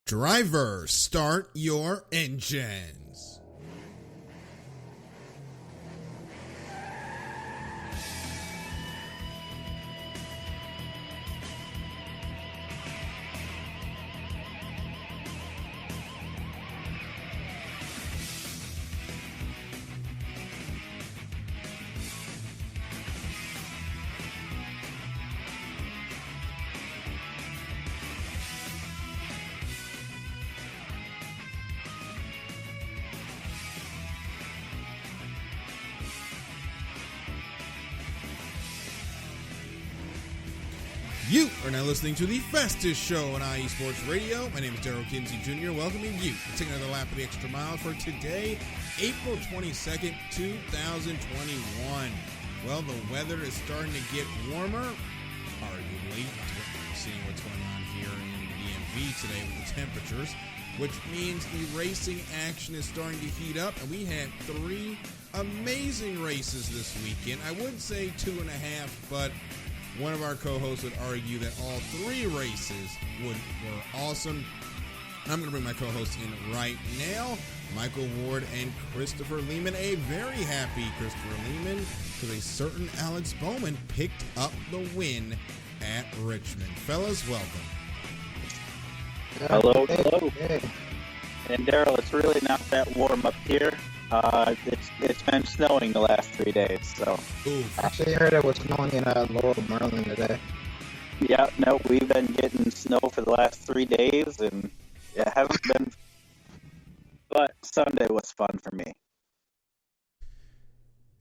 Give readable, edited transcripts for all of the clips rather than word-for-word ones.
Driver, start your engines. You are now listening to the fastest show on IE Sports Radio. My name is Daryl Kinsey Jr. Welcoming you to take another lap of the extra mile for today, April 22nd, 2021. Well, the weather is starting to get warmer, arguably. Seeing what's going on here in the DMV today with the temperatures, which means the racing action is starting to heat up, and we had 3 amazing races this weekend. I would say 2.5, but one of our co-hosts would argue that all 3 races were awesome. I'm going to bring my co-hosts in right now, Michael Ward and Christopher Lehman. A very happy Christopher Lehman because a certain Alex Bowman picked up the win at Richmond. Fellas, welcome. Hello. Hey. And Daryl, it's really not that warm up here. It's been snowing the last 3 days, so. Actually, I heard it was snowing in Laurel, Maryland today. Yeah, no, we've been getting snow for the last 3 days, and it hasn't been. But Sunday was fun for me.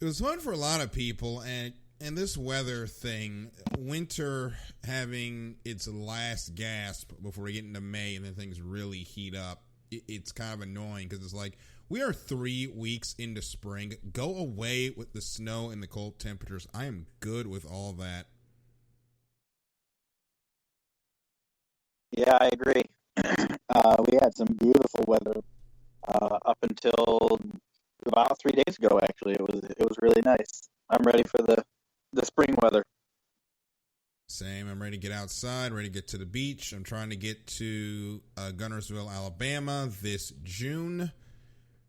It was fun for a lot of people, and this weather thing, winter having its last gasp before we get into May, and then things really heat up. It's kind of annoying because it's like, we are 3 weeks into spring. Go away with the snow and the cold temperatures. I am good with all that. Yeah, I agree. We had some beautiful weather up until about 3 days ago. Actually, it was really nice. I'm ready for the spring weather. Same. I'm ready to get outside, ready to get to the beach. I'm trying to get to Gunnersville, Alabama this June.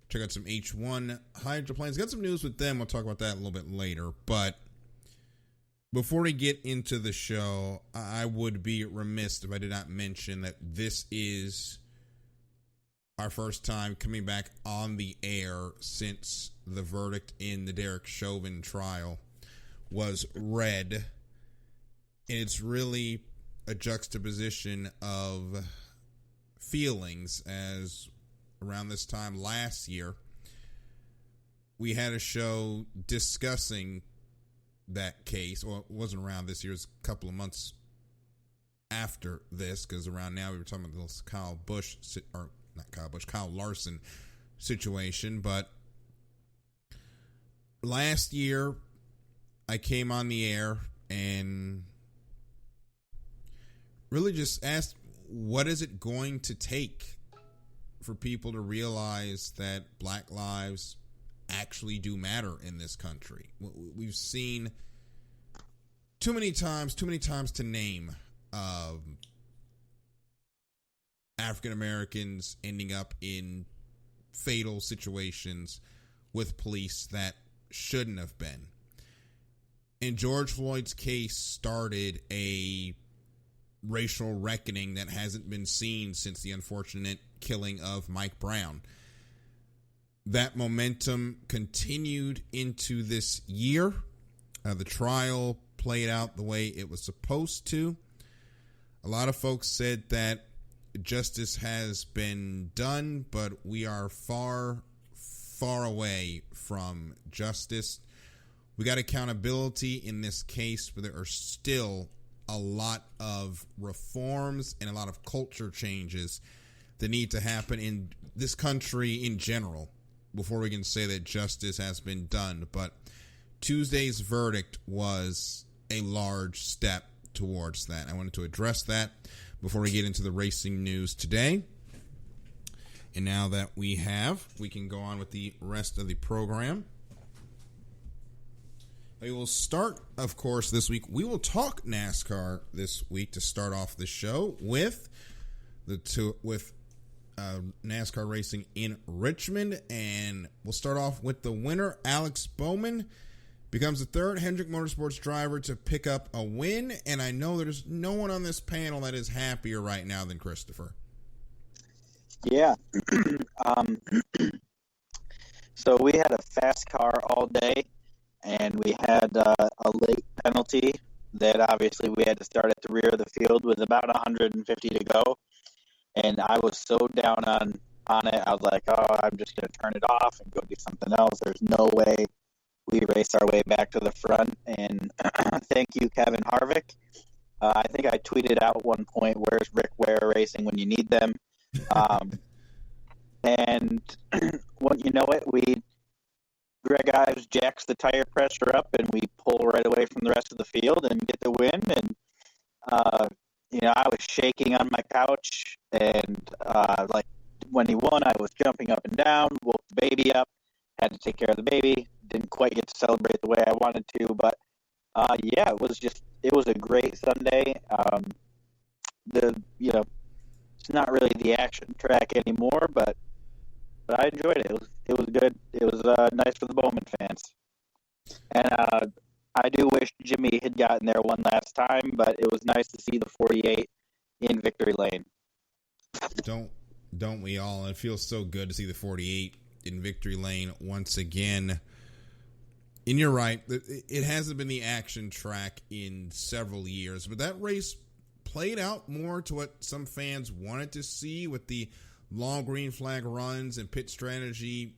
Check out some H-1 hydroplanes. Got some news with them. We'll talk about that a little bit later. But before we get into the show, I would be remiss if I did not mention that this is our first time coming back on the air since the verdict in the Derek Chauvin trial was read. And it's really a juxtaposition of feelings as around this time last year, we had a show discussing that case. Well, it wasn't around this year. It was a couple of months after this, because around now we were talking about this Kyle Larson situation. But last year, I came on the air and really just asked, what is it going to take for people to realize that black lives actually do matter in this country? We've seen too many times to name African Americans ending up in fatal situations with police that shouldn't have been. And George Floyd's case started a racial reckoning that hasn't been seen since the unfortunate killing of Mike Brown. That momentum continued into this year. The trial played out the way it was supposed to. A lot of folks said that justice has been done, but we are far, far away from justice. We got accountability in this case, but there are still a lot of reforms and a lot of culture changes that need to happen in this country in general before we can say that justice has been done. But Tuesday's verdict was a large step towards that. I wanted to address that before we get into the racing news today. And now that we can go on with the rest of the program. We will start, of course, this week. We will talk NASCAR this week to start off the show with NASCAR racing in Richmond, and we'll start off with the winner. Alex Bowman becomes the third Hendrick Motorsports driver to pick up a win, and I know there's no one on this panel that is happier right now than Christopher. Yeah. So we had a fast car all day, and we had a late penalty that obviously we had to start at the rear of the field with about 150 to go. And I was so down on it. I was like, oh, I'm just going to turn it off and go do something else. There's no way we race our way back to the front. And thank you, Kevin Harvick. I think I tweeted out at one point, where's Rick Ware Racing when you need them? And when you know it, Greg Ives jacks the tire pressure up, and we pull right away from the rest of the field and get the win. And I was shaking on my couch, and like when he won, I was jumping up and down, woke the baby up, had to take care of the baby. Didn't quite get to celebrate the way I wanted to, but it was a great Sunday. It's not really the action track anymore, but I enjoyed it. It was good. It was nice for the Bowman fans. And I do wish Jimmie had gotten there one last time, but it was nice to see the 48 in victory lane. Don't we all? It feels so good to see the 48 in victory lane once again. And you're right. It hasn't been the action track in several years, but that race played out more to what some fans wanted to see, with the long green flag runs and pit strategy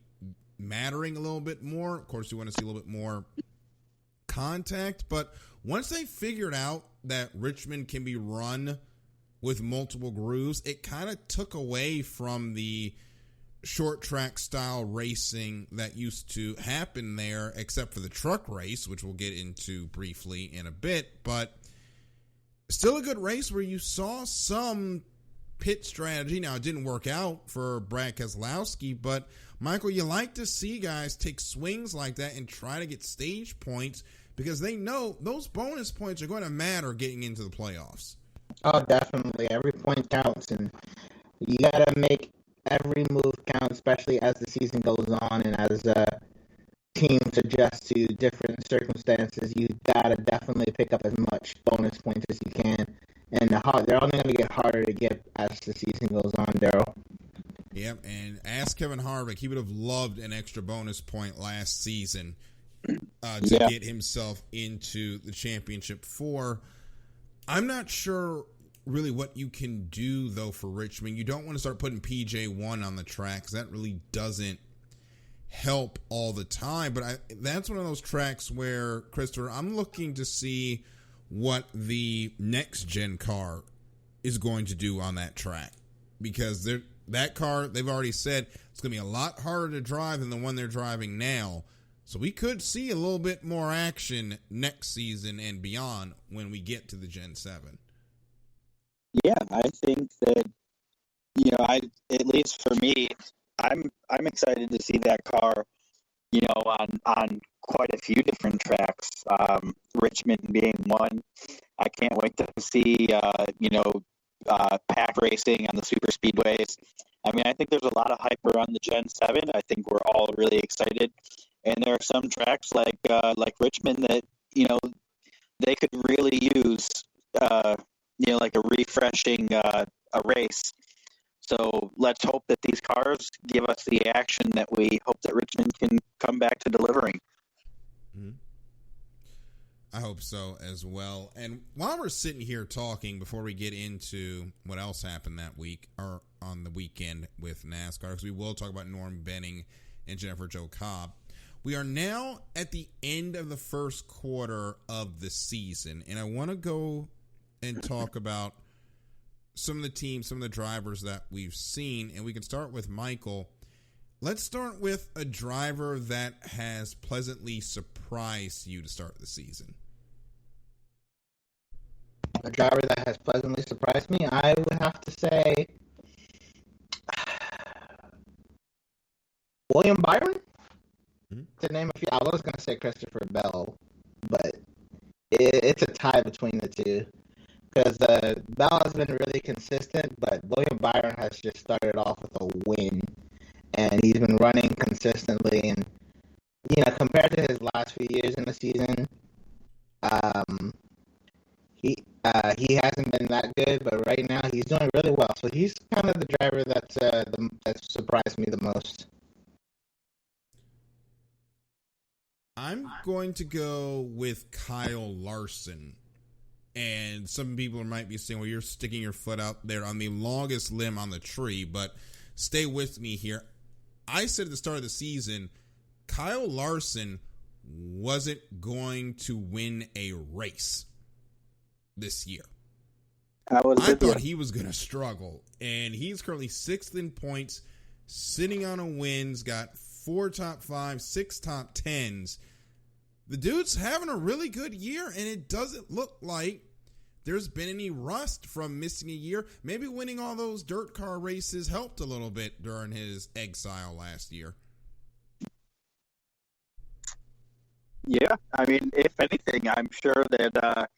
mattering a little bit more. Of course, you want to see a little bit more contact, but once they figured out that Richmond can be run with multiple grooves, it kind of took away from the short track style racing that used to happen there, except for the truck race, which we'll get into briefly in a bit. But still a good race where you saw some pit strategy. Now, it didn't work out for Brad Keselowski, but Michael, you like to see guys take swings like that and try to get stage points, because they know those bonus points are going to matter getting into the playoffs. Oh, definitely. Every point counts, and you got to make every move count, especially as the season goes on and as teams adjust to different circumstances. You got to definitely pick up as much bonus points as you can. And they're only going to get harder to get as the season goes on, Daryl. Yep, and ask Kevin Harvick. He would have loved an extra bonus point last season to get himself into the championship 4. I'm not sure really what you can do, though, for Richmond. You don't want to start putting PJ1 on the track, because that really doesn't help all the time. But that's one of those tracks where, Christopher, I'm looking to see what the next gen car is going to do on that track, because that car, they've already said it's going to be a lot harder to drive than the one they're driving now. So we could see a little bit more action next season and beyond when we get to the Gen 7. Yeah, I think that, at least for me, I'm excited to see that car, on quite a few different tracks, Richmond being one. I can't wait to see, pack racing on the super speedways. I mean, I think there's a lot of hype around the Gen 7. I think we're all really excited. And there are some tracks like Richmond that, they could really use, like a refreshing a race. So let's hope that these cars give us the action that we hope that Richmond can come back to delivering. Mm-hmm. I hope so as well. And while we're sitting here talking, before we get into what else happened that week or on the weekend with NASCAR, because we will talk about Norm Benning and Jennifer Jo Cobb, we are now at the end of the first quarter of the season, and I want to go and talk about some of the teams, some of the drivers that we've seen, and we can start with Michael. Let's start with a driver that has pleasantly surprised you to start the season. A driver that has pleasantly surprised me, I would have to say William Byron. To name a few, I was going to say Christopher Bell, but it's a tie between the two, because Bell has been really consistent, but William Byron has just started off with a win, and he's been running consistently. And compared to his last few years in the season, he hasn't been that good. But right now, he's doing really well. So he's kind of the driver that's surprised me the most. I'm going to go with Kyle Larson. And some people might be saying, well, you're sticking your foot out there on the longest limb on the tree, but stay with me here. I said at the start of the season, Kyle Larson wasn't going to win a race this year. I thought he was going to struggle, and he's currently 6th in points, sitting on a wins, got 4 top 5, 6 top 10s. The dude's having a really good year, and it doesn't look like there's been any rust from missing a year. Maybe winning all those dirt car races helped a little bit during his exile last year. Yeah, I mean, if anything, I'm sure that,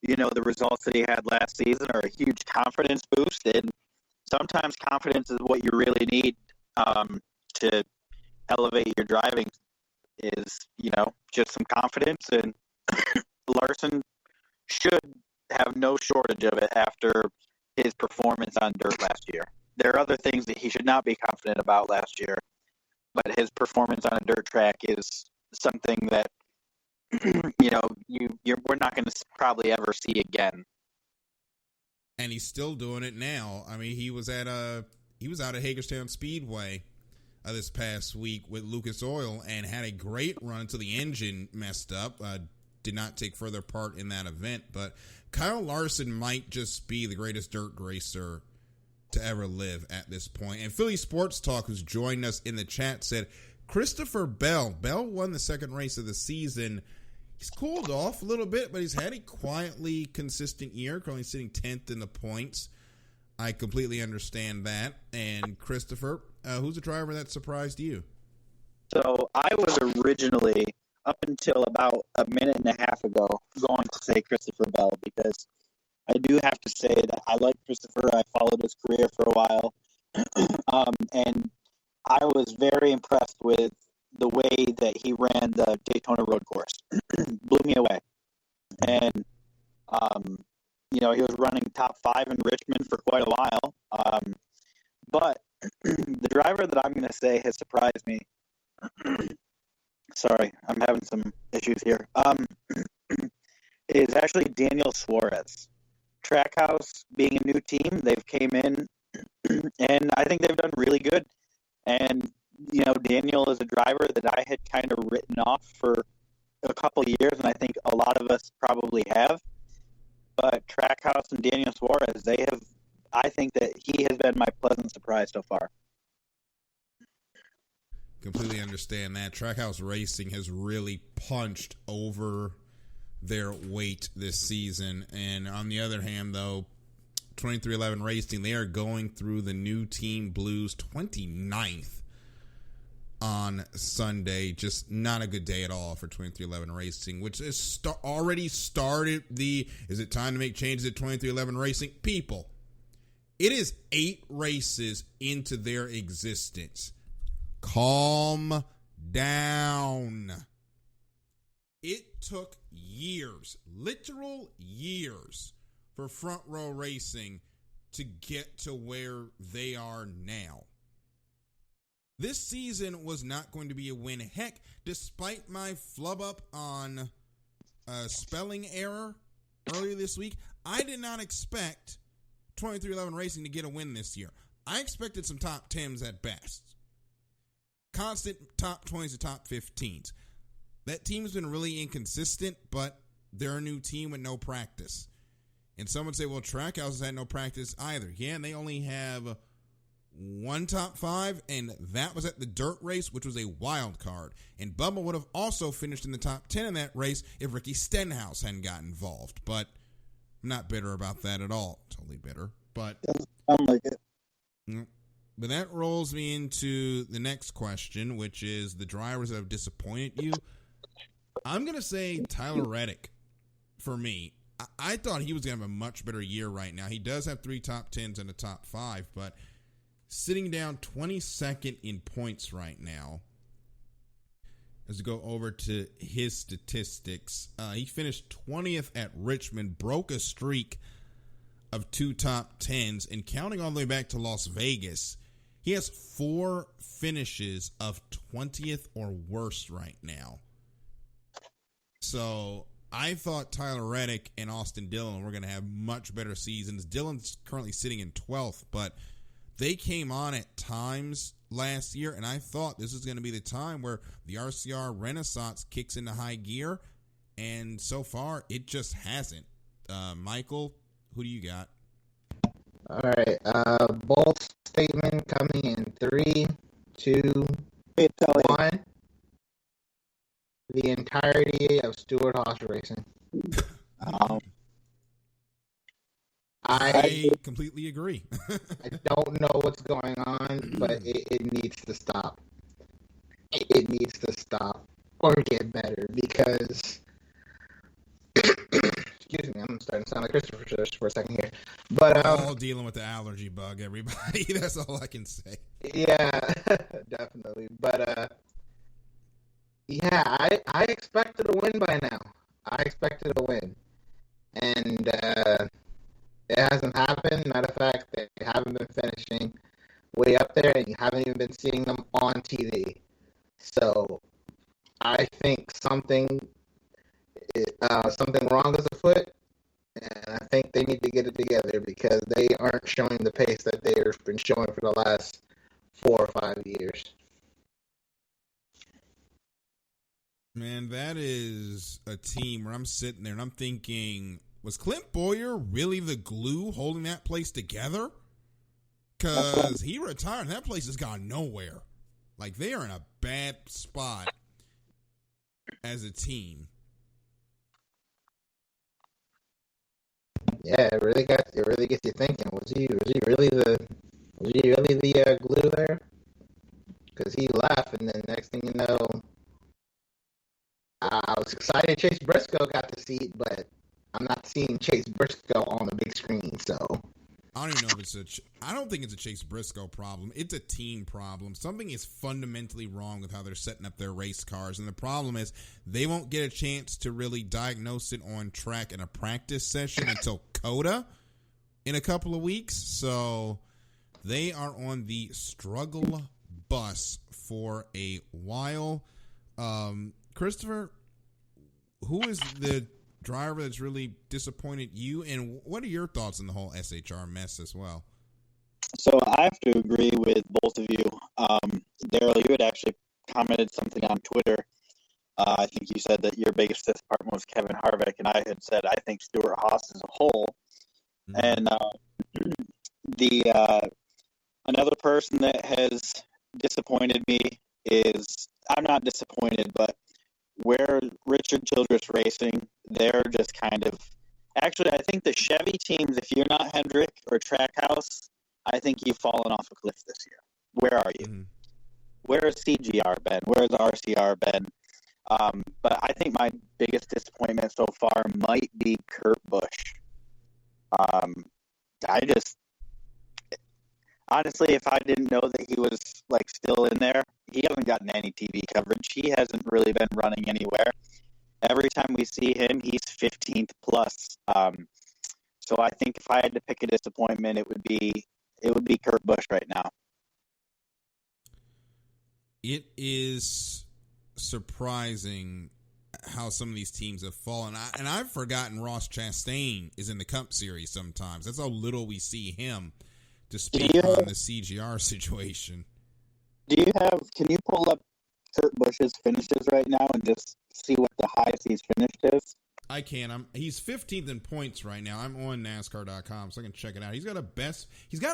the results that he had last season are a huge confidence boost, and sometimes confidence is what you really need to elevate your driving is, just some confidence, and Larson should have no shortage of it after his performance on dirt last year. There are other things that he should not be confident about last year, but his performance on a dirt track is something that, we're not going to probably ever see again. And he's still doing it now. I mean, he was out at Hagerstown Speedway this past week with Lucas Oil and had a great run until the engine messed up. Did not take further part in that event, but Kyle Larson might just be the greatest dirt racer to ever live at this point. And Philly Sports Talk, who's joined us in the chat, said Christopher Bell won the second race of the season. He's cooled off a little bit, but he's had a quietly consistent year, currently sitting 10th in the points. I completely understand that. And Christopher, who's a driver that surprised you? So I was originally, up until about a minute and a half ago, going to say Christopher Bell, because I do have to say that I like Christopher. I followed his career for a while. And I was very impressed with the way that he ran the Daytona road course. Blew me away. And, he was running top 5 in Richmond for quite a while. But the driver that I'm going to say has surprised me. Sorry, I'm having some issues here. Is actually Daniel Suarez. Trackhouse being a new team, they've came in, and I think they've done really good. And, Daniel is a driver that I had kind of written off for a couple of years, and I think a lot of us probably have. But Trackhouse and Daniel Suarez, I think that he has been my pleasant surprise so far. Completely understand that. Trackhouse Racing has really punched over their weight this season. And on the other hand, though, 2311 Racing, they are going through the new Team Blues 29th on Sunday. Just not a good day at all for 2311 Racing, which is already started is it time to make changes at 2311 Racing? People, it is 8 races into their existence. Calm down. It took years, literal years, for Front Row Racing to get to where they are now. This season was not going to be a win. Heck, despite my flub up on a spelling error earlier this week, I did not expect 2311 Racing to get a win this year. I expected some top 10s at best. Constant top 20s to top 15s. That team's been really inconsistent, but they're a new team with no practice. And some would say, well, Trackhouse has had no practice either. Yeah, and they only have 1 top 5, and that was at the dirt race, which was a wild card. And Bubba would have also finished in the top 10 in that race if Ricky Stenhouse hadn't got involved. But I'm not bitter about that at all. Totally bitter. But doesn't sound like it. But that rolls me into the next question, which is the drivers that have disappointed you. I'm going to say Tyler Reddick for me. I thought he was going to have a much better year right now. He does have 3 top 10s and a top 5, but sitting down 22nd in points right now. As we go over to his statistics, he finished 20th at Richmond, broke a streak of 2 top 10s, and counting all the way back to Las Vegas, he has 4 finishes of 20th or worse right now. So I thought Tyler Reddick and Austin Dillon were going to have much better seasons. Dillon's currently sitting in 12th, but they came on at times last year, and I thought this is going to be the time where the RCR Renaissance kicks into high gear, and so far it just hasn't. Michael, who do you got? All right. Bold statement coming in 3, 2, 1. The entirety of Stewart Haas Racing. I completely agree. I don't know what's going on, but it needs to stop. It needs to stop or get better because excuse me, I'm starting to sound like Christopher just for a second here. But all dealing with the allergy bug, everybody. That's all I can say. Yeah, definitely. But yeah, I expected a win by now. I expected a win, and it hasn't happened. Matter of fact, they haven't been finishing way up there, and you haven't even been seeing them on TV. So I think something wrong is afoot, and I think they need to get it together because they aren't showing the pace that they've been showing for the last 4 or 5 years. Man, that is a team where I'm sitting there and I'm thinking, was Clint Boyer really the glue holding that place together? Because he retired and that place has gone nowhere. Like, they are in a bad spot as a team. Yeah, it really gets you thinking. Was he really the glue there? Because he left, and then next thing you know, I was excited Chase Briscoe got the seat, but I'm not seeing Chase Briscoe on the big screen. So I don't even know if I don't think it's a Chase Briscoe problem. It's a team problem. Something is fundamentally wrong with how they're setting up their race cars. And the problem is they won't get a chance to really diagnose it on track in a practice session until COTA in a couple of weeks. So they are on the struggle bus for a while. Christopher, who is the driver that's really disappointed you, and what are your thoughts on the whole SHR mess as well? So I have to agree with both of you. Daryl, you had actually commented something on Twitter. I think you said that your biggest disappointment was Kevin Harvick, and I had said I think Stewart Haas as a whole. Mm-hmm. And another person that has disappointed me is, I'm not disappointed, but where Richard Childress Racing, they're just kind of, actually, I think the Chevy teams, if you're not Hendrick or Trackhouse, I think you've fallen off a cliff this year. Where are you? Mm-hmm. Where has CGR been? Where has RCR been? But I think my biggest disappointment so far might be Kurt Busch. Honestly, if I didn't know that he was like still in there, he hasn't gotten any TV coverage. He hasn't really been running anywhere. Every time we see him, he's 15th plus. So I think if I had to pick a disappointment, it would be Kurt Busch right now. It is surprising how some of these teams have fallen. And I've forgotten Ross Chastain is in the Cup Series sometimes. That's how little we see him to speak on the CGR situation. Can you pull up Kurt Busch's finishes right now and just see what the highest he's finished is? I can. He's 15th in points right now. I'm on NASCAR.com, so I can check it out. He's got a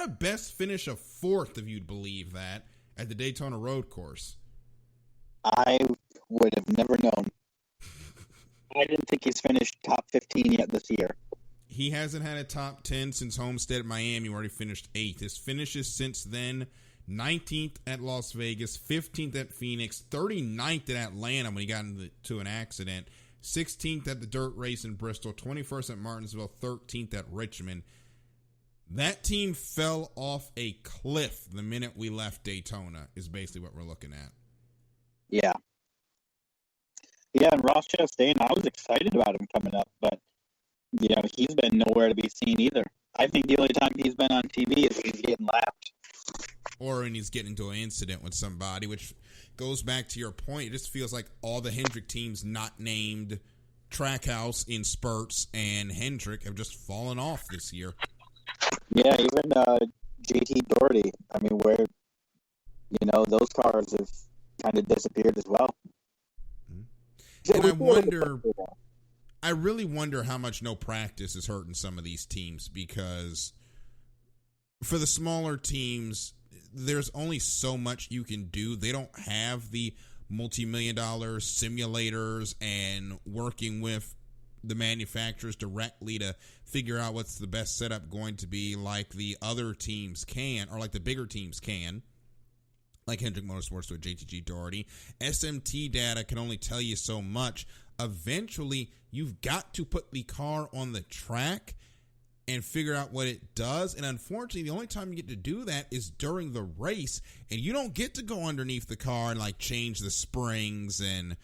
best finish of 4th, if you'd believe that, at the Daytona Road Course. I would have never known. I didn't think he's finished top 15 yet this year. He hasn't had a top 10 since Homestead at Miami, where he finished 8th. His finishes since then, 19th at Las Vegas, 15th at Phoenix, 39th at Atlanta when he got into an accident, 16th at the dirt race in Bristol, 21st at Martinsville, 13th at Richmond. That team fell off a cliff the minute we left Daytona is basically what we're looking at. Yeah. Yeah, and Ross Chastain, I was excited about him coming up, but, he's been nowhere to be seen either. I think the only time he's been on TV is when he's getting lapped. Or when he's getting into an incident with somebody, which goes back to your point. It just feels like all the Hendrick teams not named Trackhouse in spurts and Hendrick have just fallen off this year. Yeah, even JT Doherty. I mean, where, those cars have kind of disappeared as well. And I really wonder how much no practice is hurting some of these teams, because for the smaller teams, there's only so much you can do. They don't have the multi-million-dollar simulators and working with the manufacturers directly to figure out what's the best setup going to be like the other teams can, or like the bigger teams can, like Hendrick Motorsports with JTG Doherty. SMT data can only tell you so much. Eventually, you've got to put the car on the track and figure out what it does. And unfortunately, the only time you get to do that is during the race, and you don't get to go underneath the car and like change the springs and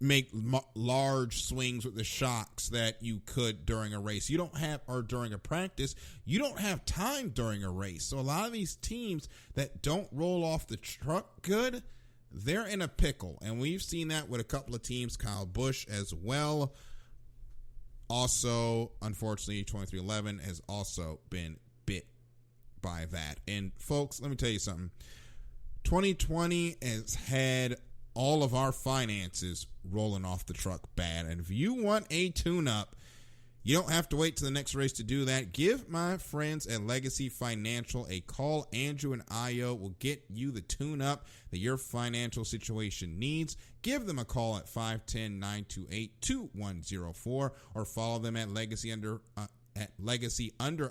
make large swings with the shocks that you could during a race. You don't have, or during a practice, you don't have time during a race. So a lot of these teams that don't roll off the truck good, they're in a pickle. And we've seen that with a couple of teams, Kyle Busch as well. Also, unfortunately, 2311 has also been bit by that. And folks, let me tell you something. 2020 has had all of our finances rolling off the truck bad. And if you want a tune-up, you don't have to wait till the next race to do that. Give my friends at Legacy Financial a call. Andrew and Io will get you the tune-up that your financial situation needs. Give them a call at 510-928-2104 or follow them at Legacy Under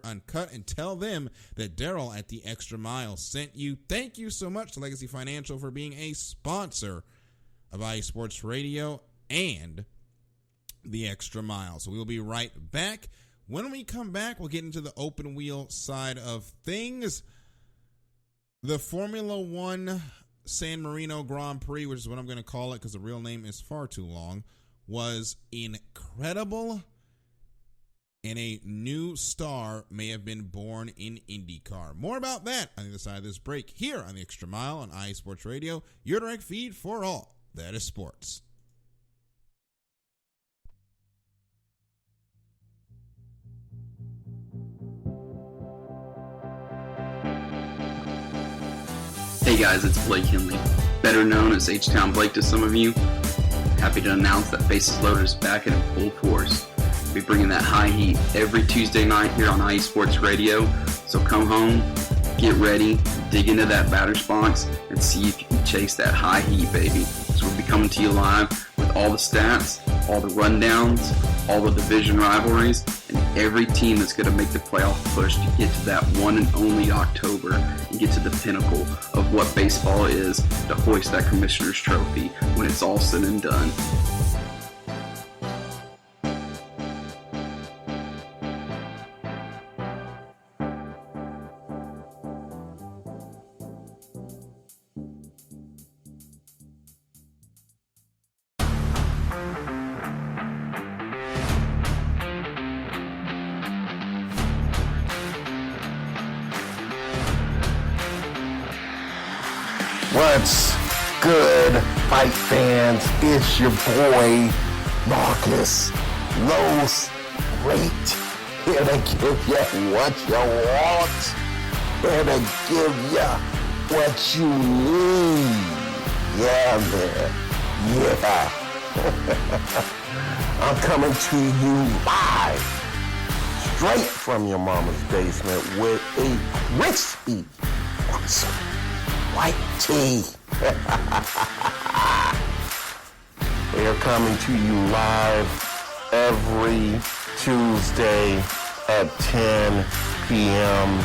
Uncut and tell them that Daryl at the Extra Mile sent you. Thank you so much to Legacy Financial for being a sponsor of iSports Radio and the Extra Mile. So we'll be right back. When we come back, we'll get into the open wheel side of things. The Formula One San Marino Grand Prix, which is what I'm going to call it because the real name is far too long, was incredible. And a new star may have been born in IndyCar. More about that on the other side of this break here on the Extra Mile on iSports Radio, your direct feed for all that is sports. Hey guys, it's Blake Henley, better known as H-Town Blake to some of you. Happy to announce that Bases Loaded is back in full force. We'll be bringing that high heat every Tuesday night here on iSports Radio. So come home, get ready, dig into that batter's box, and see if you can chase that high heat, baby. So we'll be coming to you live with all the stats, all the rundowns, all the division rivalries, and every team that's going to make the playoff push to get to that one and only October and get to the pinnacle of what baseball is, to hoist that Commissioner's Trophy when it's all said and done. What's good, fight fans? It's your boy, Marcus Los Great, here to give you what you want, here to give you what you need. Yeah, man. Yeah. I'm coming to you live, straight from your mama's basement with a crispy, awesome white tea. We are coming to you live every Tuesday at 10 p.m.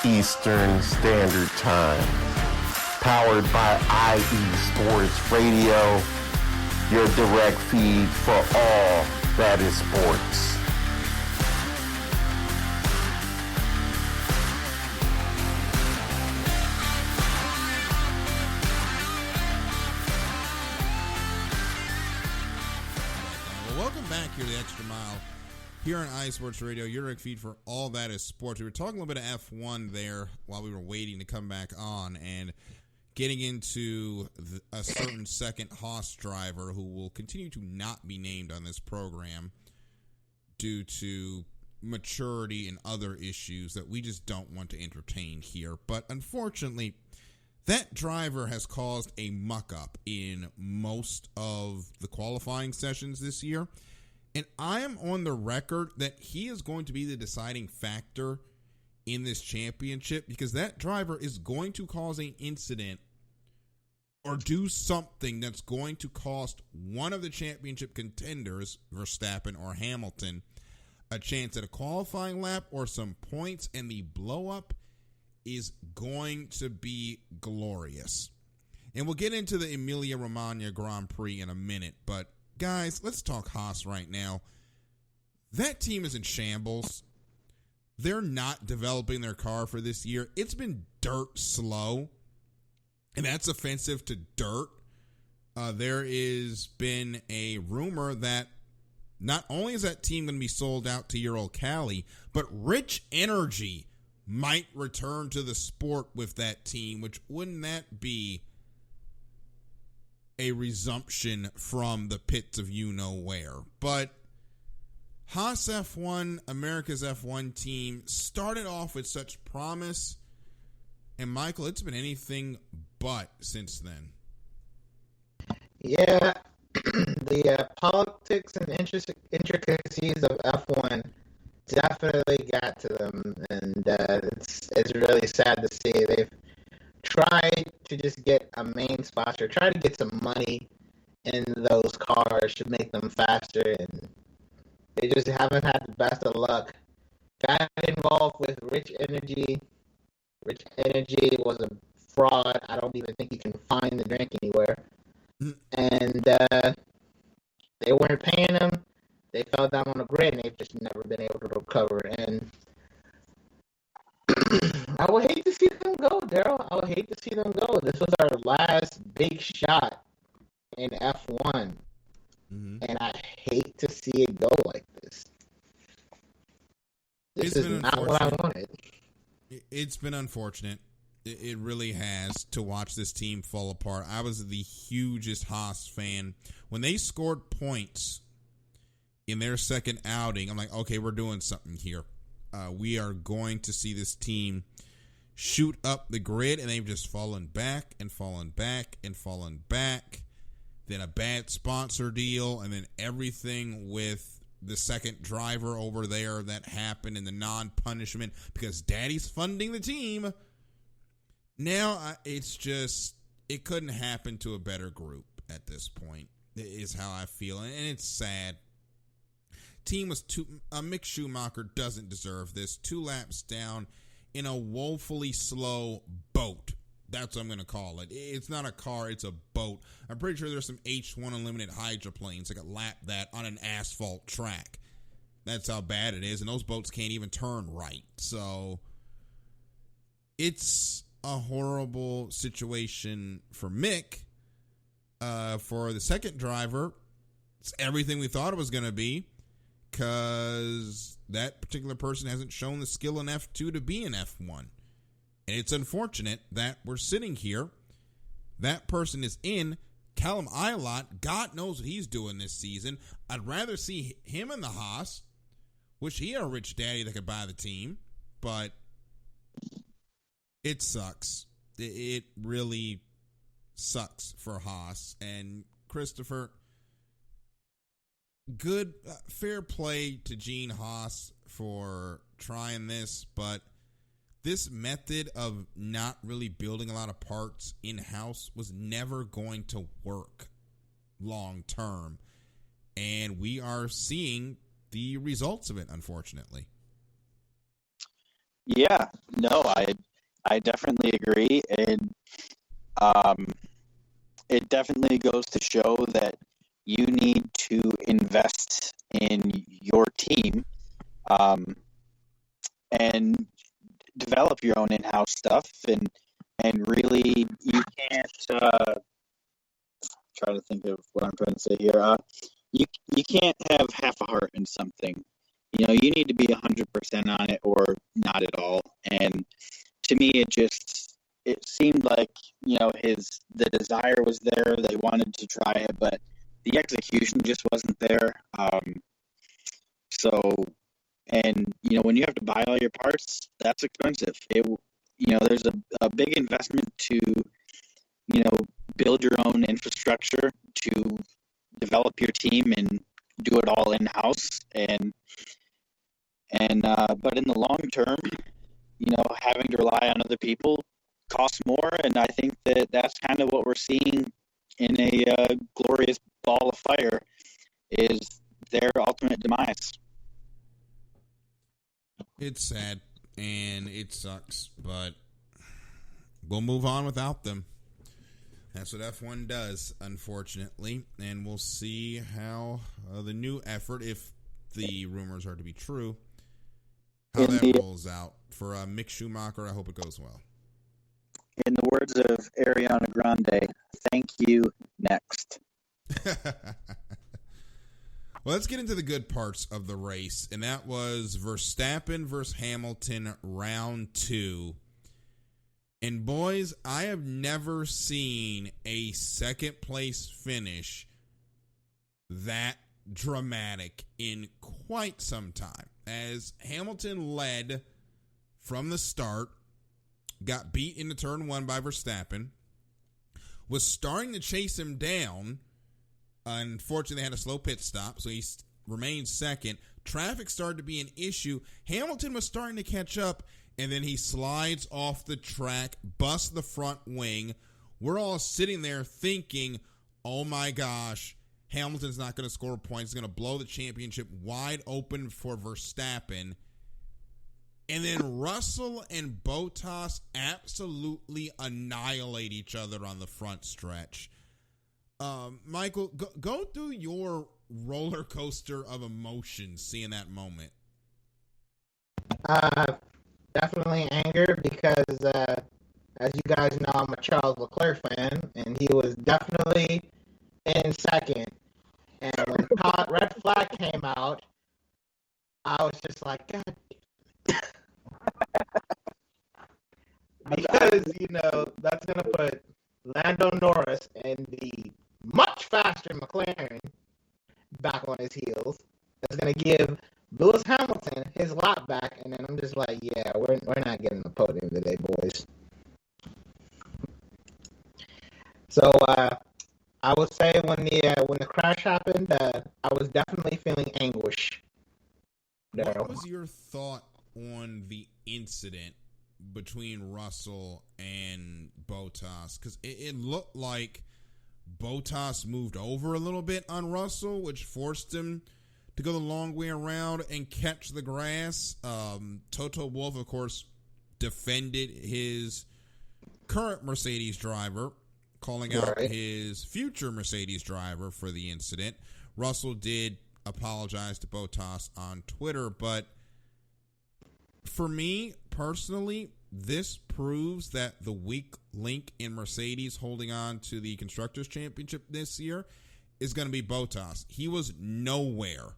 Eastern Standard Time. Powered by IE Sports Radio. your direct feed for all that is sports. Welcome back here to the Extra Mile here on iSports Radio, your direct feed for all that is sports. We were talking a little bit of F1 there while we were waiting to come back on and getting into a certain second Haas driver who will continue to not be named on this program due to maturity and other issues that we just don't want to entertain here. But unfortunately, that driver has caused a muck-up in most of the qualifying sessions this year. And I am on the record that he is going to be the deciding factor in this championship because that driver is going to cause an incident or do something that's going to cost one of the championship contenders, Verstappen or Hamilton, a chance at a qualifying lap or some points, and the blow-up is going to be glorious. And we'll get into the Emilia-Romagna Grand Prix in a minute, but guys, let's talk Haas right now. That team is in shambles. They're not developing their car for this year. It's been dirt slow, and that's offensive to dirt. There has been a rumor that not only is that team going to be sold out to Euro Cali, but Rich Energy might return to the sport with that team, which wouldn't that be a resumption from the pits of you-know-where. But Haas F1, America's F1 team, started off with such promise, and Michael, it's been anything but since then. Yeah, the politics and intricacies of F1 definitely got to them, and it's really sad to see. They've tried to just get a main sponsor, try to get some money in those cars to make them faster, and they just haven't had the best of luck. Got involved with Rich Energy. Rich Energy was a fraud. I don't even think you can find the drink anywhere. And they weren't paying them. They fell down on the grid, and they've just never been able to recover. And I would hate to see them go, Daryl. I would hate to see them go. This was our last big shot in F1. And I hate to see it go like this. This is not what I wanted. It's been unfortunate. It really has, to watch this team fall apart. I was the hugest Haas fan. When they scored points in their second outing, I'm like, okay, we're doing something here. We are going to see this team shoot up the grid, and they've just fallen back and fallen back and fallen back. Then a bad sponsor deal, and then everything with the second driver over there that happened, and the non-punishment because Daddy's funding the team. Now it's just, it couldn't happen to a better group at this point, is how I feel, and it's sad. Team was Mick Schumacher doesn't deserve this. 2 laps down in a woefully slow boat. That's what I'm going to call it. It's not a car, it's a boat. I'm pretty sure there's some H1 Unlimited hydroplanes that could lap that on an asphalt track. That's how bad it is, and those boats can't even turn right. So it's a horrible situation for Mick. For the second driver, it's everything we thought it was going to be, because that particular person hasn't shown the skill in F2 to be in F1. And it's unfortunate that we're sitting here. That person is in. Callum Ilott, God knows what he's doing this season. I'd rather see him in the Haas. Wish he had a rich daddy that could buy the team. But it sucks. It really sucks for Haas. And Christopher, good, fair play to Gene Haas for trying this, but this method of not really building a lot of parts in-house was never going to work long term. And we are seeing the results of it, unfortunately. Yeah, no, I definitely agree. And it definitely goes to show that you need to invest in your team and develop your own in-house stuff, and really you can't try to think of what I'm trying to say here. You can't have half a heart in something. You know, you need to be 100% on it or not at all. And to me, it seemed like, you know, the desire was there. They wanted to try it, but the execution just wasn't there. And you know, when you have to buy all your parts, that's expensive. There's a big investment to, you know, build your own infrastructure, to develop your team and do it all in-house. But in the long term, you know, having to rely on other people costs more. And I think that's kind of what we're seeing in a glorious ball of fire, is their ultimate demise. It's sad and it sucks, but we'll move on without them. That's what F1 does, unfortunately, and we'll see how the new effort, if the rumors are to be true, how that rolls out. For Mick Schumacher, I hope it goes well. In the words of Ariana Grande, thank you, next. Well, let's get into the good parts of the race, and that was Verstappen versus Hamilton, round 2. And boys, I have never seen a second-place finish that dramatic in quite some time. As Hamilton led from the start, got beat into turn 1 by Verstappen, was starting to chase him down. Unfortunately, they had a slow pit stop, so he remained second. Traffic started to be an issue. Hamilton was starting to catch up, and then he slides off the track, busts the front wing. We're all sitting there thinking, oh my gosh, Hamilton's not going to score points. He's going to blow the championship wide open for Verstappen. And then Russell and Bottas absolutely annihilate each other on the front stretch. Michael, go through your roller coaster of emotions seeing that moment. Definitely anger because, as you guys know, I'm a Charles Leclerc fan, and he was definitely in second. And when the red flag came out, I was just like, God. Because, you know, that's going to put Lando Norris and the much faster McLaren back on his heels. That's going to give Lewis Hamilton his lap back, and then I'm just like, yeah, we're not getting the podium today, boys. So I would say when the crash happened, I was definitely feeling anguish. What was your thought on the incident between Russell and Bottas? Because it looked like Bottas moved over a little bit on Russell, which forced him to go the long way around and catch the grass. Toto Wolff, of course, defended his current Mercedes driver, calling out his future Mercedes driver for the incident. Russell did apologize to Bottas on Twitter, but for me personally, this proves that the weak link in Mercedes holding on to the Constructors' Championship this year is going to be Bottas. He was nowhere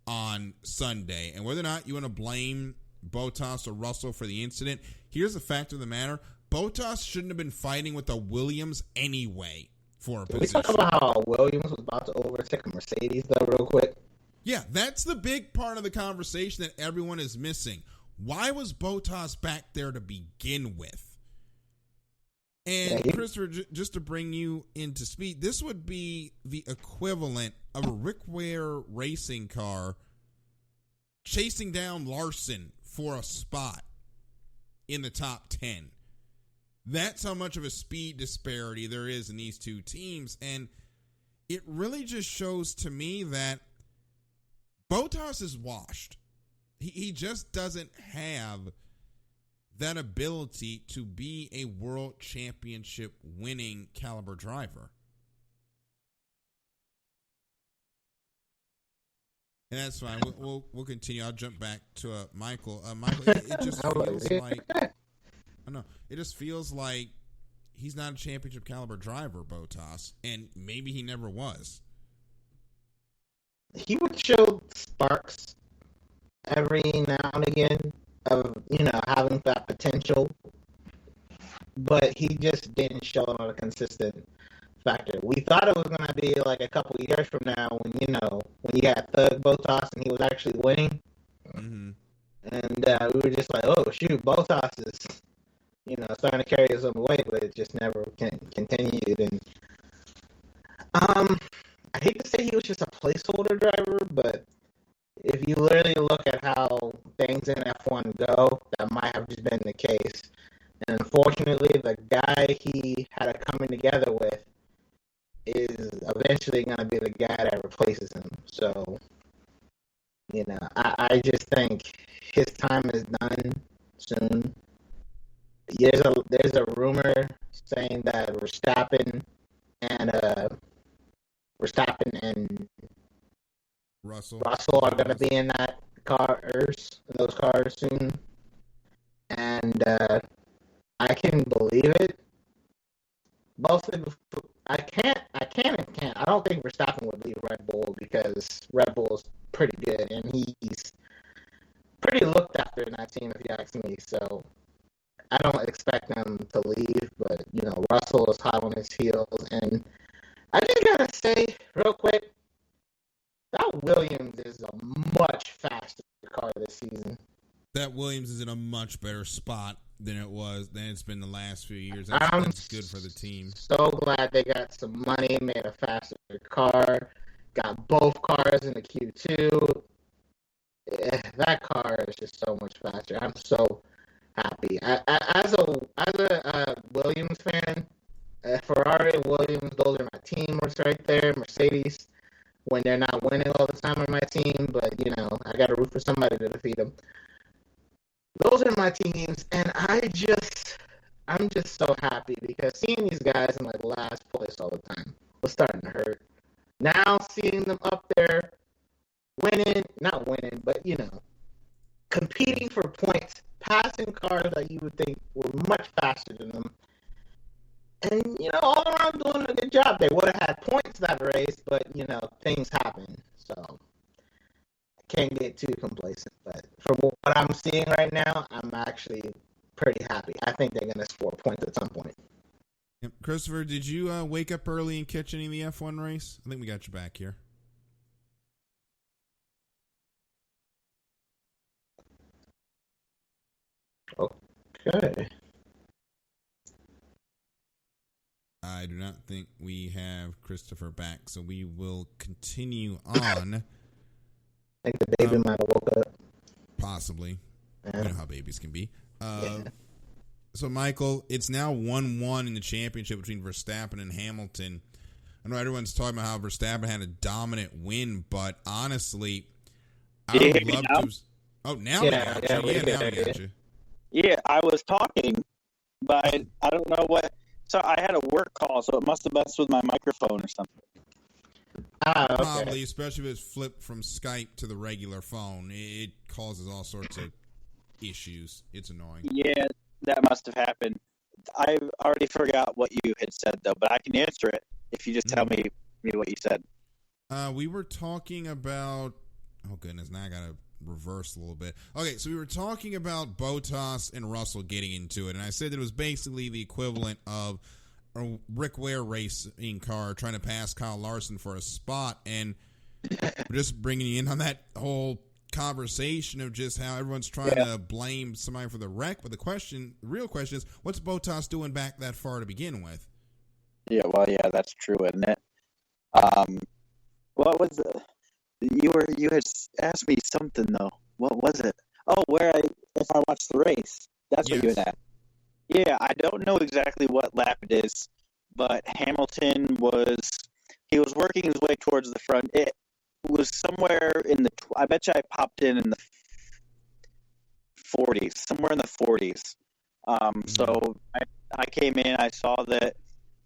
on Sunday. And whether or not you want to blame Bottas or Russell for the incident, here's the fact of the matter. Bottas shouldn't have been fighting with the Williams anyway for a position. We talk about how Williams was about to overtake a Mercedes, though, real quick. Yeah, that's the big part of the conversation that everyone is missing. Why was Bottas back there to begin with? And Christopher, just to bring you into speed, this would be the equivalent of a Rick Ware racing car chasing down Larson for a spot in the top 10. That's how much of a speed disparity there is in these two teams. And it really just shows to me that Bottas is washed. He just doesn't have that ability to be a world championship winning caliber driver. And that's fine. We'll continue. I'll jump back to Michael. Michael, it just feels like I know. It just feels like he's not a championship caliber driver, Bottas, and maybe he never was. He would show sparks every now and again of having that potential, but he just didn't show it on a consistent factor. We thought it was going to be like a couple of years from now when you had Thug Bottas and he was actually winning. Mm-hmm. And we were just like, oh shoot, Bottas is starting to carry us away, but it just never continued. And I hate to say he was just a placeholder driver, but if you literally look at how things in F1 go, that might have just been the case. And unfortunately, the guy he had it coming together with is eventually going to be the guy that replaces him. So, I just think his time is done soon. There's a rumor saying that Verstappen and Russell are going to be in those cars soon, and I can believe it. Mostly, I can't. I don't think Verstappen would leave Red Bull because Red Bull is pretty good and he's pretty looked after in that team, if you ask me. So I don't expect them to leave, but Russell is hot on his heels, and I just gotta say real quick, that Williams is a much faster car this season. That Williams is in a much better spot than it's been the last few years. That's good for the team. So glad they got some money, made a faster car, got both cars in the Q2. Yeah, that car is just so much faster. I'm so happy. As a Williams fan, Ferrari and Williams, those are my teams right there. Mercedes, when they're not winning all the time, are my team, but I got to root for somebody to defeat them. Those are my teams, and I'm just so happy because seeing these guys in last place all the time was starting to hurt. Now seeing them up there, not winning, but competing for points, passing cars that you would think were much faster than them, and all around doing a good job. They would have had points that race, but things happen, so. Can't get too complacent, but from what I'm seeing right now, I'm actually pretty happy. I think they're going to score points at some point. Yep. Christopher, did you wake up early and catch any of the F1 race? I think we got you back here. Okay. I do not think we have Christopher back, so we will continue on. I think the baby might have woke up. Possibly. Yeah. You know how babies can be. Yeah. So, Michael, it's now 1-1 in the championship between Verstappen and Hamilton. I know everyone's talking about how Verstappen had a dominant win, but honestly, I would love to. Oh, now we got you. Yeah, now we got you. Yeah, I was talking, but I don't know what. So I had a work call, so it must have messed with my microphone or something. Okay. Probably, especially if it's flipped from Skype to the regular phone. It causes all sorts of issues. It's annoying. Yeah, that must have happened. I already forgot what you had said, though, but I can answer it if you just tell me what you said. We were talking about... Oh, goodness, now I got to reverse a little bit. Okay, so we were talking about Bottas and Russell getting into it, and I said that it was basically the equivalent of a Rick Ware racing car trying to pass Kyle Larson for a spot, and just bringing you in on that whole conversation of just how everyone's trying to blame somebody for the wreck, but the real question is, what's Bottas doing back that far to begin with? Yeah, well, yeah, that's true, isn't it? What was it? You had asked me something though. What was it? Oh, if I watched the race. That's what you had asked. Yeah, I don't know exactly what lap it is, but Hamilton was working his way towards the front. It was somewhere in the. I bet you I popped in the 40s, somewhere in the 40s. So I came in. I saw that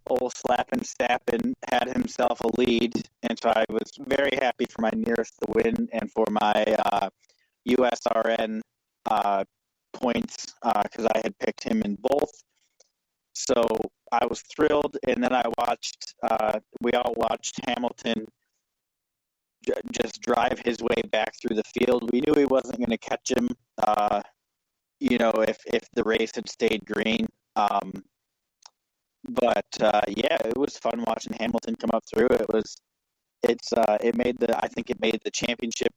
old Slappin' had himself a lead, and so I was very happy for my nearest to win and for my USRN points because I had picked him in both. So I was thrilled, and then we all watched Hamilton just drive his way back through the field. We knew he wasn't going to catch him, if the race had stayed green. But it was fun watching Hamilton come up through. I think it made the championship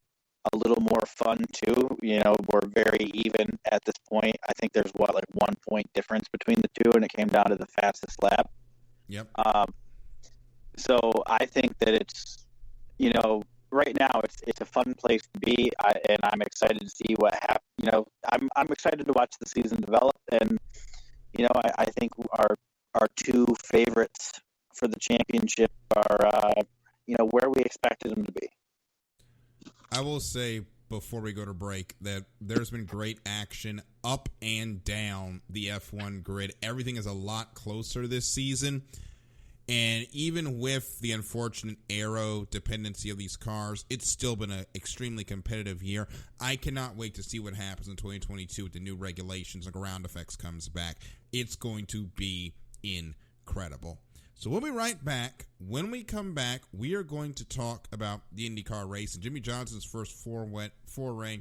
a little more fun too. We're very even at this point. I think there's 1 point difference between the two, and it came down to the fastest lap. Yep. So I think that it's, right now it's a fun place to be, and I'm excited to see what happens. I'm excited to watch the season develop, and I think our two favorites for the championship are where we expected them to be. I will say before we go to break that there's been great action up and down the F1 grid. Everything is a lot closer this season. And even with the unfortunate aero dependency of these cars, it's still been an extremely competitive year. I cannot wait to see what happens in 2022 with the new regulations and ground effects comes back. It's going to be incredible. So we'll be right back. When we come back, we are going to talk about the IndyCar race and Jimmie Johnson's first foray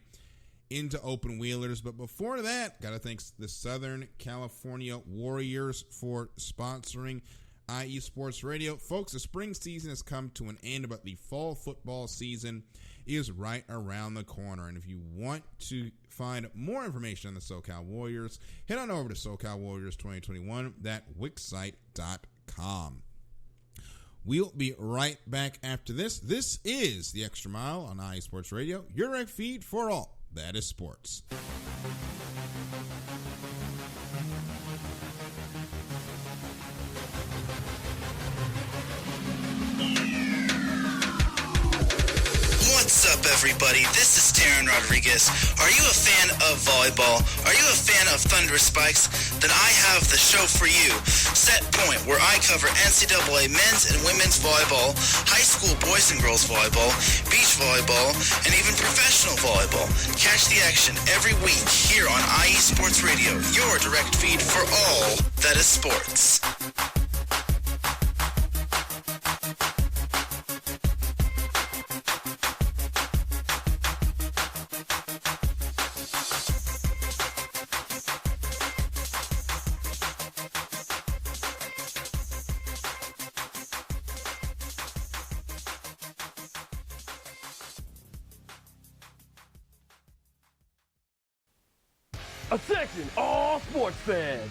into open wheelers. But before that, got to thank the Southern California Warriors for sponsoring IE Sports Radio. Folks, the spring season has come to an end, but the fall football season is right around the corner. And if you want to find more information on the SoCal Warriors, head on over to SoCal Warriors 2021, wixsite.com. We'll be right back after this. This is The Extra Mile on IE Sports Radio, your direct feed for all that is sports. What's up, everybody? This is Taryn Rodriguez. Are you a fan of volleyball? Are you a fan of Thunder Spikes? Then I have the show for you, Set Point, where I cover NCAA men's and women's volleyball, high school boys and girls volleyball, beach volleyball, and even professional volleyball. Catch the action every week here on IE Sports Radio, your direct feed for all that is sports. Attention, all sports fans!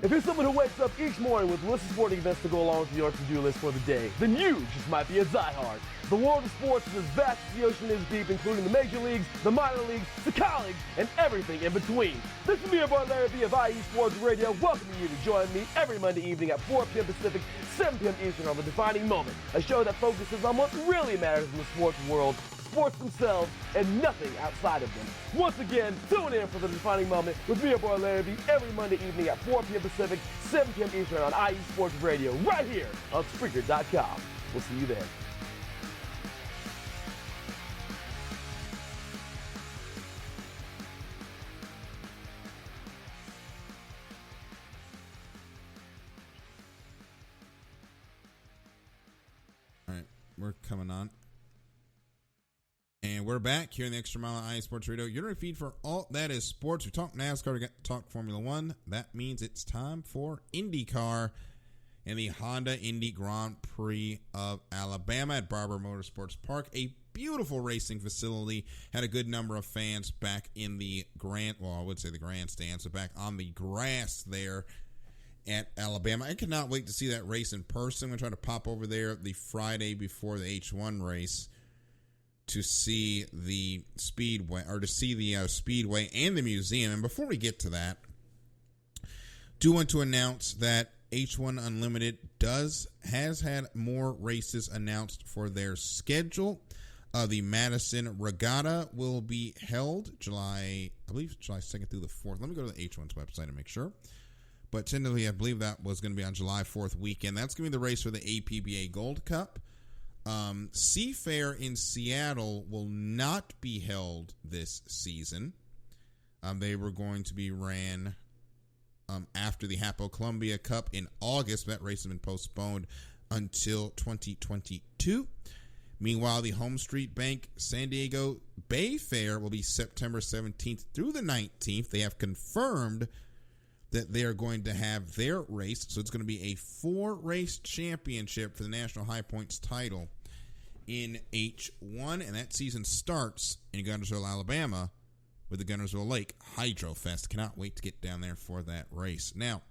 If you're someone who wakes up each morning with a list of sporting events to go along with your to-do list for the day, then you just might be a diehard. The world of sports is as vast as the ocean is deep, including the major leagues, the minor leagues, the college, and everything in between. This is me, your boy Larry B of IE Sports Radio, welcoming you to join me every Monday evening at 4 p.m. Pacific, 7 p.m. Eastern on The Defining Moment, a show that focuses on what really matters in the sports world, sports themselves, and nothing outside of them. Once again, tune in for The Defining Moment with me, your boy Larry B, every Monday evening at 4 p.m. Pacific, 7 p.m. Eastern on IE Sports Radio, right here on Spreaker.com. We'll see you there. All right, we're coming on. And we're back here in the Extra Mile on IE Sports Radio. Your feed for all that is sports. We talk NASCAR, we talk Formula One. That means it's time for IndyCar and the Honda Indy Grand Prix of Alabama at Barber Motorsports Park. A beautiful racing facility. Had a good number of fans back in the grandstands, so back on the grass there at Alabama. I cannot wait to see that race in person. I'm going to try to pop over there the Friday before the H1 race to see the speedway, or to see the speedway and the museum. And before we get to that, do want to announce that H1 Unlimited has had more races announced for their schedule. The Madison Regatta will be held July 2nd through the 4th. Let me go to the H1's website and make sure. But tentatively, I believe that was going to be on July 4th weekend. That's going to be the race for the APBA Gold Cup. Seafair in Seattle will not be held this season. They were going to be ran after the Hapo Columbia Cup in August. That race has been postponed until 2022. Meanwhile, the Home Street Bank San Diego Bay Fair will be September 17th through the 19th. They have confirmed that they are going to have their race. So it's going to be a 4-race championship for the National High Points title in H1. And that season starts in Guntersville, Alabama with the Guntersville Lake Hydro Fest. Cannot wait to get down there for that race. Now,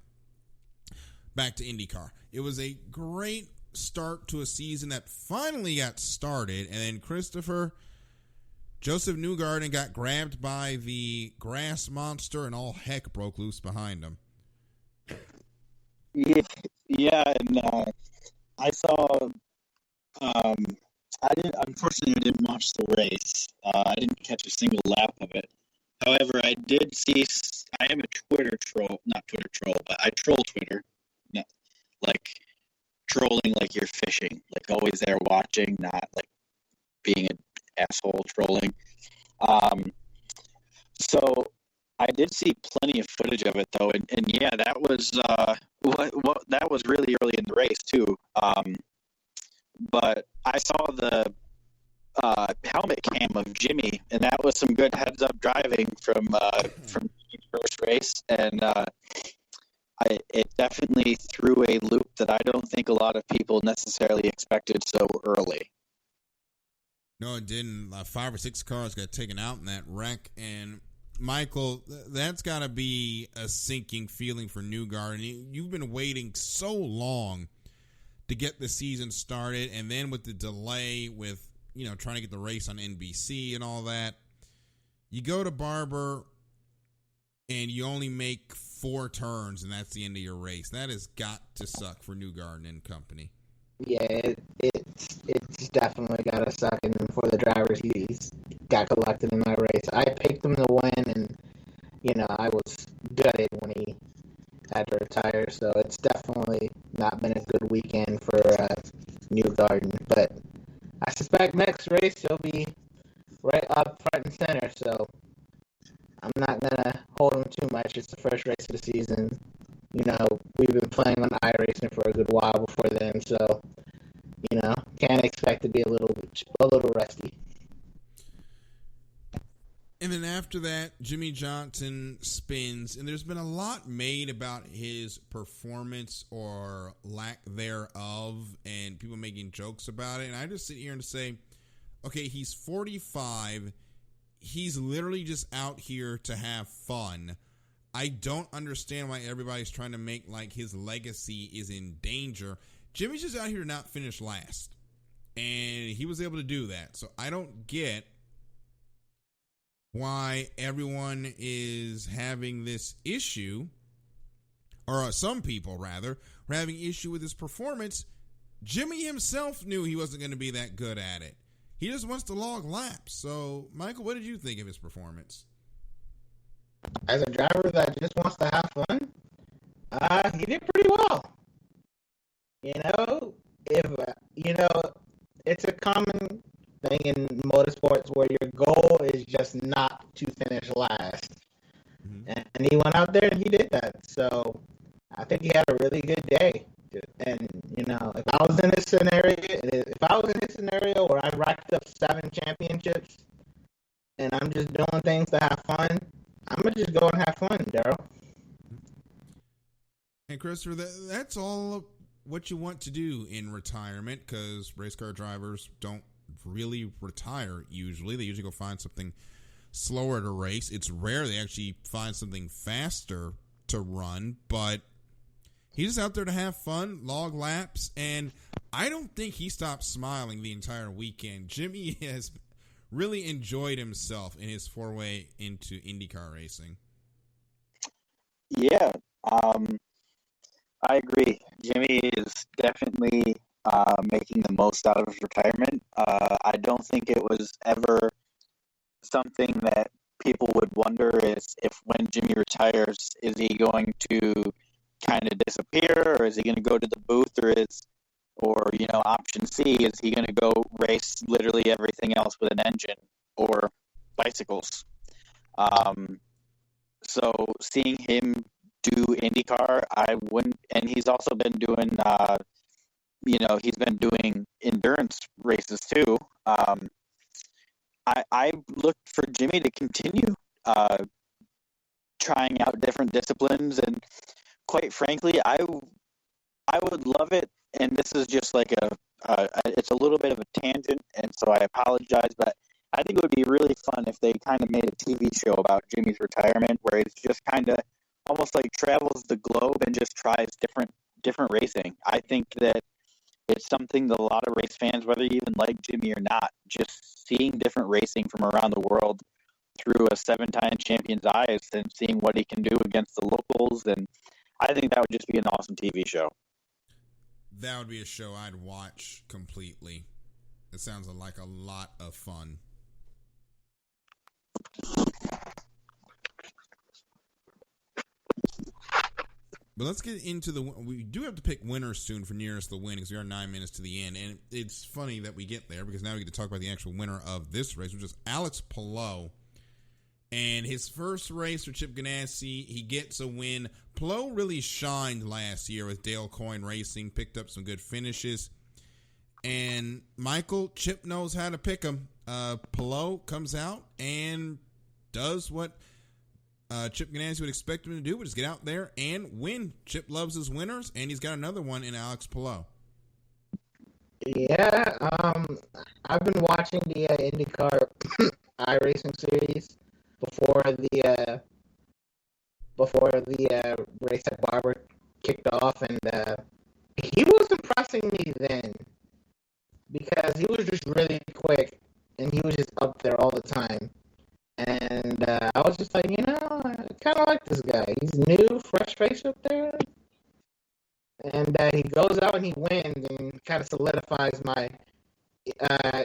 back to IndyCar. It was a great start to a season that finally got started, and then Joseph Newgarden got grabbed by the grass monster, and all heck broke loose behind him. Yeah, and I saw. Unfortunately, I didn't watch the race. I didn't catch a single lap of it. However, I did see. I am a Twitter troll, not Twitter troll, but I troll Twitter, like trolling like you're fishing, like always there watching, not like being an asshole trolling. So I did see plenty of footage of it though, and yeah, that was that was really early in the race too. But I saw the helmet cam of Jimmie, and that was some good heads up driving from his first race, and it definitely threw a loop that I don't think a lot of people necessarily expected so early. No, it didn't. 5 or 6 cars got taken out in that wreck, and Michael, that's got to be a sinking feeling for Newgarden. You've been waiting so long to get the season started, and then with the delay with, trying to get the race on NBC and all that, you go to Barber and you only make 4 turns, and that's the end of your race. That has got to suck for Newgarden and company. Yeah, it's definitely got to suck, and for the drivers, he's got collected in that race. I picked him to win, and, I was gutted when he had to retire, so it's definitely not been a good weekend for Newgarden, but I suspect next race he'll be right up front and center, so I'm not going to hold him too much. It's the first race of the season. We've been playing on iRacing for a good while before then, so, can't expect to be a little rusty. And then after that, Jimmie Johnson spins, and there's been a lot made about his performance or lack thereof, and people making jokes about it. And I just sit here and say, okay, he's 45. He's literally just out here to have fun. I don't understand why everybody's trying to make like his legacy is in danger. Jimmie's just out here to not finish last, and he was able to do that. So I don't get why everyone is having this issue, or some people rather, are having issue with his performance. Jimmie himself knew he wasn't going to be that good at it. He just wants to log laps. So, Michael, what did you think of his performance? As a driver that just wants to have fun, he did pretty well. It's a common thing in motorsports where your goal is just not to finish last. Mm-hmm. And he went out there and he did that. So I think he had a really good day. And, if I was in this scenario where I racked up 7 championships and I'm just doing things to have fun, I'm going to just go and have fun, Daryl. And Christopher, that's all what you want to do in retirement, because race car drivers don't really retire usually. They usually go find something slower to race. It's rare they actually find something faster to run, but he's just out there to have fun, log laps, and I don't think he stopped smiling the entire weekend. Jimmie has really enjoyed himself in his foray into IndyCar racing. Yeah, I agree. Jimmie is definitely making the most out of his retirement. I don't think it was ever something that people would wonder is if when Jimmie retires, is he going to kind of disappear, or is he going to go to the booth, or option C, is he going to go race literally everything else with an engine or bicycles? So seeing him do IndyCar, I wouldn't, and he's also been doing, he's been doing endurance races too. I look for Jimmie to continue trying out different disciplines, and quite frankly, I would love it. And this is just like it's a little bit of a tangent, and so I apologize, but I think it would be really fun if they kind of made a TV show about Jimmie's retirement, where it's just kind of almost like travels the globe and just tries different racing. I think that it's something that a lot of race fans, whether you even like Jimmie or not, just seeing different racing from around the world through a 7-time champion's eyes and seeing what he can do against the locals. And I think that would just be an awesome TV show. That would be a show I'd watch completely. It sounds like a lot of fun. But let's get into we do have to pick winners soon for nearest the win, because we are 9 minutes to the end. And it's funny that we get there, because now we get to talk about the actual winner of this race, which is Alex Palou. And his first race for Chip Ganassi, he gets a win. Palou really shined last year with Dale Coyne Racing, picked up some good finishes. And Michael, Chip knows how to pick him. Palou comes out and does what Chip Ganassi would expect him to do, which is get out there and win. Chip loves his winners, and he's got another one in Alex Palou. Yeah, I've been watching the IndyCar iRacing series before the race at Barber kicked off, and he was impressing me then because he was just really quick and he was just up there all the time. And I was just like, I kind of like this guy. He's new, fresh face up there. And he goes out and he wins and kind of solidifies my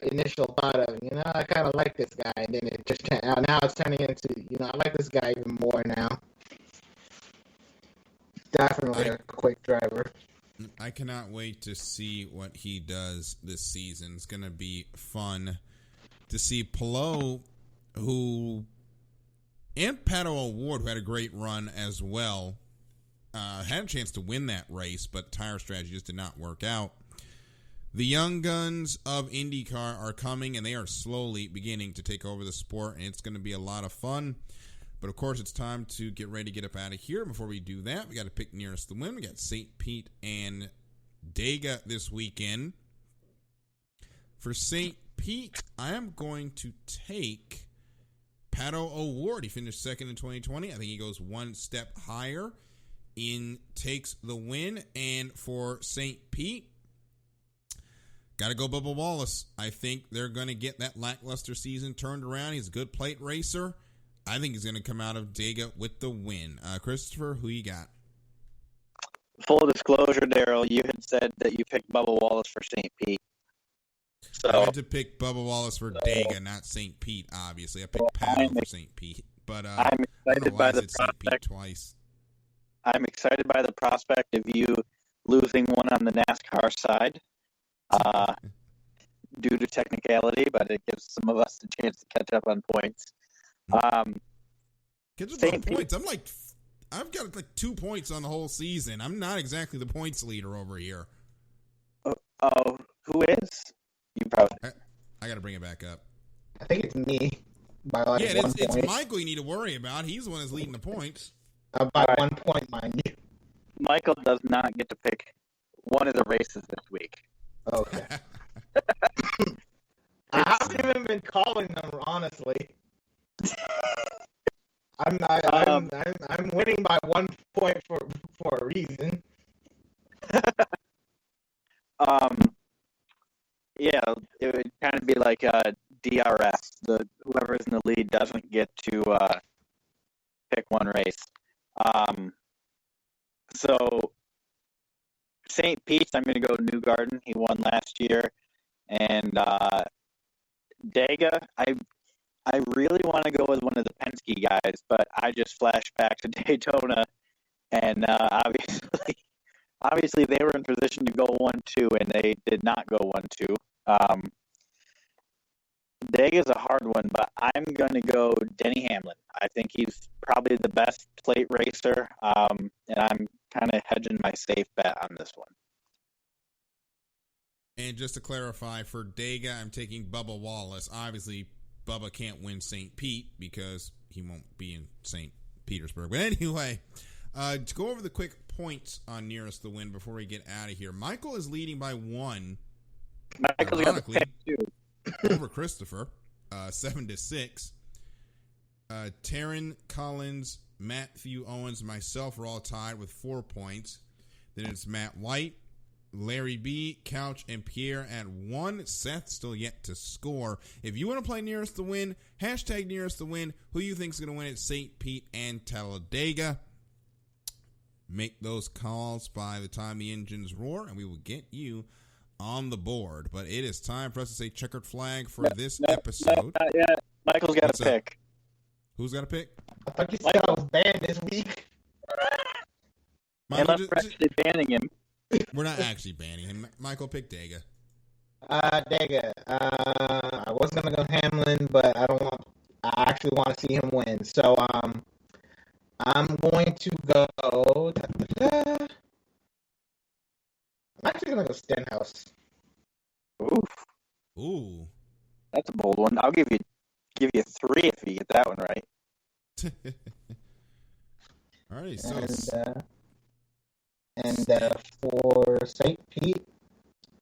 initial thought of, I kind of like this guy. And then it just now it's turning into, I like this guy even more now. Definitely a quick driver. I cannot wait to see what he does this season. It's going to be fun to see Palou, and Pato O'Ward, who had a great run as well, had a chance to win that race, but tire strategy just did not work out. The young guns of IndyCar are coming, and they are slowly beginning to take over the sport, and it's going to be a lot of fun. But, of course, it's time to get ready to get up out of here. Before we do that, we got to pick nearest the win. We got St. Pete and Dega this weekend. For St. Pete, I am going to take Pato O'Ward. He finished second in 2020. I think he goes one step higher in takes the win. And for St. Pete, got to go Bubba Wallace. I think they're going to get that lackluster season turned around. He's a good plate racer. I think he's going to come out of Dega with the win. Christopher, who you got? Full disclosure, Daryl, you had said that you picked Bubba Wallace for St. Pete. So I had to pick Bubba Wallace for Dega, not St. Pete, obviously. I picked Pato for St. Pete. But I'm excited by the prospect. Twice. I'm excited by the prospect of you losing one on the NASCAR side due to technicality, but it gives some of us a chance to catch up on points. Catch up on points. I've got like 2 points on the whole season. I'm not exactly the points leader over here. Oh, who is? You probably. I got to bring it back up. I think it's me. By like it's Michael you need to worry about. He's the one that's leading the points. By 1 point, mind you. Michael does not get to pick one of the races this week. Okay. I haven't even been calling them, honestly. I'm winning by 1 point for a reason. Yeah, it would kind of be like a DRS. Whoever's in the lead doesn't get to pick one race. So St. Pete's, I'm going to go Newgarden. He won last year. And Dega, I really want to go with one of the Penske guys, but I just flashed back to Daytona, and obviously they were in position to go 1-2, and they did not go 1-2. Dega's a hard one, but I'm going to go Denny Hamlin. I think he's probably the best plate racer, and I'm kind of hedging my safe bet on this one. And just to clarify, for Dega, I'm taking Bubba Wallace. Obviously, Bubba can't win St. Pete because he won't be in St. Petersburg. But anyway, to go over the quick points on nearest the win before we get out of here. Michael is leading by 1. Michael's got the pick too. Over Christopher, 7-6. Taryn, Collins, Matthew Owens, myself are all tied with 4 points. Then it's Matt White, Larry B, Couch, and Pierre at 1. Seth still yet to score. If you want to play nearest the win, hashtag nearest the win. Who you think is going to win at St. Pete and Talladega? Make those calls by the time the engines roar, and we will get you on the board. But it is time for us to say checkered flag for this episode. No, not yet. Michael's got a pick. Who's got a pick? I thought you said I was banned this week. Unless we're actually banning him. We're not actually banning him. Michael, pick Dega. Dega. I was gonna go Hamlin, but I actually want to see him win. So I'm going to go. I'm actually gonna go Stenhouse. Ooh. That's a bold one. I'll give you 3 if you get that one right. All right. So. And for St. Pete,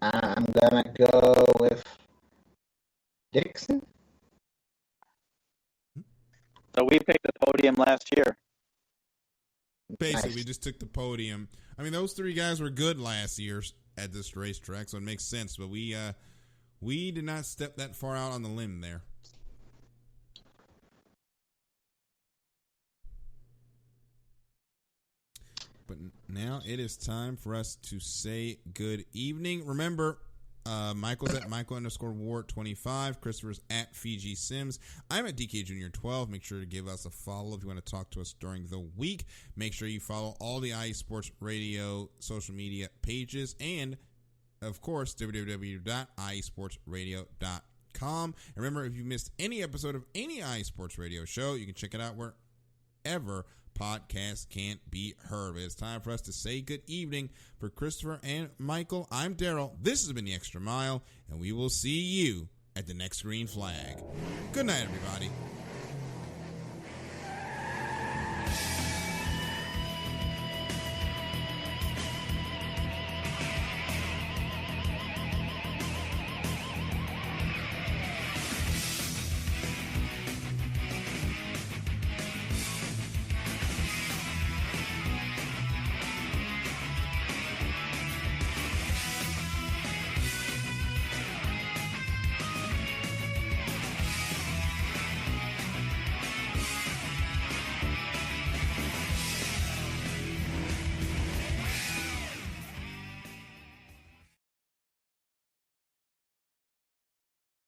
I'm gonna go with Dixon. So we picked the podium last year. Basically, we just took the podium. I mean, those 3 guys were good last year at this racetrack, so it makes sense. But we did not step that far out on the limb there. But now it is time for us to say good evening. Remember, Michael's at Michael_Ward25. Christopher's at Fiji Sims. I'm at DK Junior 12. Make sure to give us a follow if you want to talk to us during the week. Make sure you follow all the IE Sports Radio social media pages. And, of course, www.iesportsradio.com. And remember, if you missed any episode of any IE Sports Radio show, you can check it out wherever podcast can't be heard. It's time for us to say good evening. For Christopher and Michael, I'm Daryl. This has been The Extra Mile, and we will see you at the next green flag. Good night, everybody.